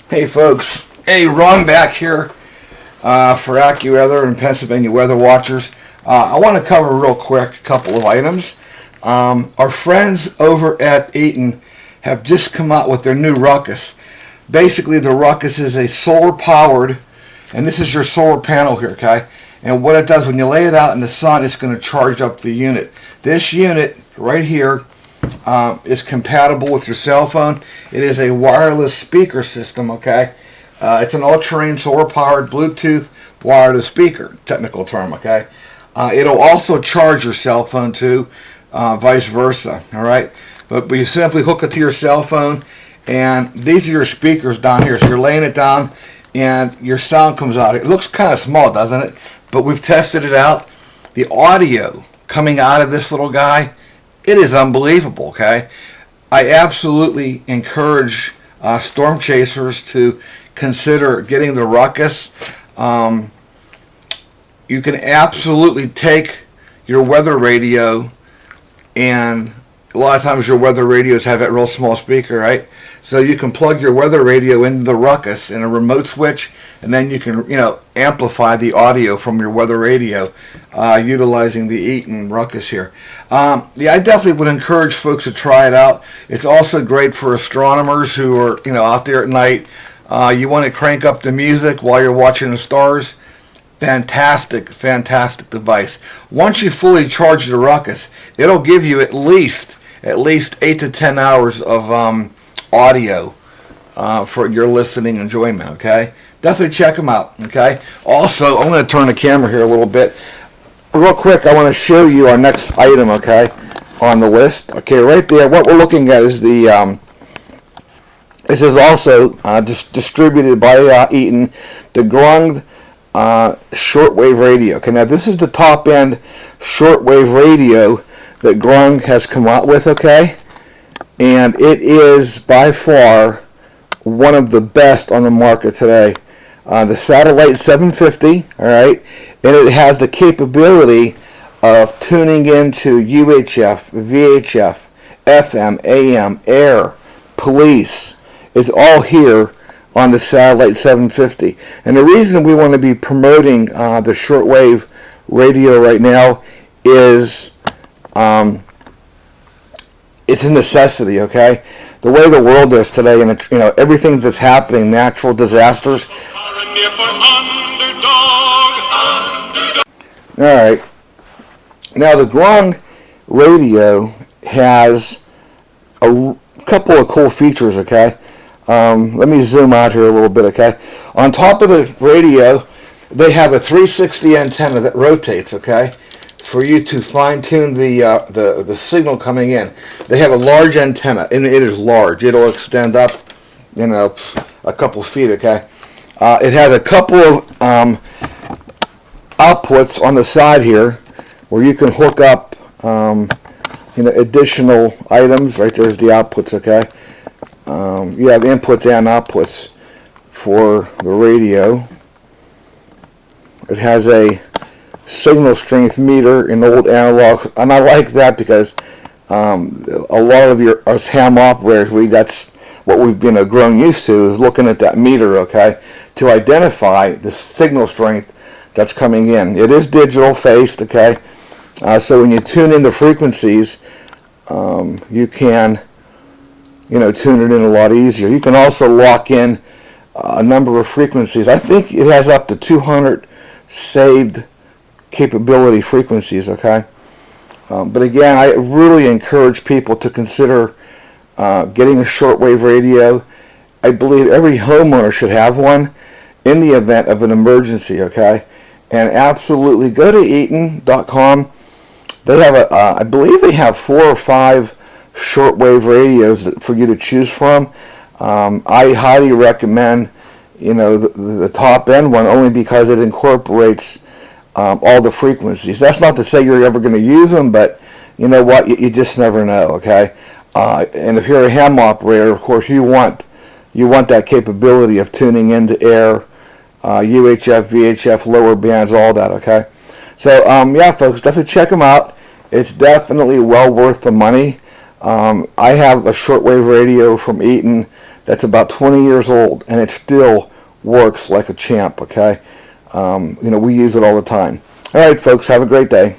Hey folks, hey, Ron back here for AccuWeather and Pennsylvania Weather Watchers. I want to cover real quick a couple of items. Our friends over at Eton have just come out with their new rukus. Basically, the rukus is a solar powered, and this is your solar panel here, okay? And what it does, when you lay it out in the sun, it's going to charge up the unit. This unit right here is compatible with your cell phone. It is a wireless speaker system, okay? It's an all-terrain solar-powered Bluetooth wireless speaker, technical term, okay? It'll also charge your cell phone too, vice versa, all right? But you simply hook it to your cell phone, and these are your speakers down here. So you're laying it down, and your sound comes out. It looks kind of small, doesn't it? But we've tested it out. The audio coming out of this little guy, it is unbelievable, okay? I absolutely encourage storm chasers to consider getting the rukus. You can absolutely take your weather radio, and a lot of times your weather radios have that real small speaker, right? So you can plug your weather radio into the rukus in a remote switch, and then you can, amplify the audio from your weather radio utilizing the Eton rukus here. I definitely would encourage folks to try it out. It's also great for astronomers who are, out there at night. You want to crank up the music while you're watching the stars. Fantastic device. Once you fully charge the rukus, it'll give you at least 8 to 10 hours of audio for your listening enjoyment, okay? Definitely check them out, okay? Also, I'm going to turn the camera here a little bit. Real quick, I want to show you our next item, okay, on the list. Okay, right there, what we're looking at is the, this is also distributed by Eton, the Grung shortwave radio. Okay, now this is the top end shortwave radio that Grung has come out with, okay? And it is by far one of the best on the market today. The Satellite 750, all right, and it has the capability of tuning into UHF, VHF, FM, AM, air, police. It's all here on the Satellite 750. And the reason we want to be promoting the shortwave radio right now is it's a necessity, okay? The way the world is today, and everything that's happening, natural disasters. All right. Now the Grung radio has a couple of cool features, okay? Let me zoom out here a little bit, okay? On top of the radio, they have a 360 antenna that rotates, okay, for you to fine-tune the signal coming in. They have a large antenna, and it is large. It'll extend up, a couple feet, okay? It has a couple of outputs on the side here where you can hook up, additional items. Right there's the outputs, okay? You have inputs and outputs for the radio. It has a signal strength meter in old analog, and I like that because a lot of us ham operators, that's what we've been grown used to, is looking at that meter, okay, to identify the signal strength that's coming in. It is digital faced, okay, so when you tune in the frequencies, you can tune it in a lot easier. You can also lock in a number of frequencies. I think it has up to 200 saved capability frequencies, okay? But again, I really encourage people to consider getting a shortwave radio. I believe every homeowner should have one in the event of an emergency, okay? And absolutely go to Eton.com. They have I believe they have 4 or 5 shortwave radios for you to choose from. I highly recommend the top end one, only because it incorporates all the frequencies. That's not to say you're ever going to use them, but you know what, you just never know, okay? And if you're a ham operator, of course you want that capability of tuning into air, UHF, VHF, lower bands, all that, okay? So yeah, folks, definitely check them out. It's definitely well worth the money. I have a shortwave radio from Eton that's about 20 years old, and it still works like a champ, okay? We use it all the time. All right, folks, have a great day.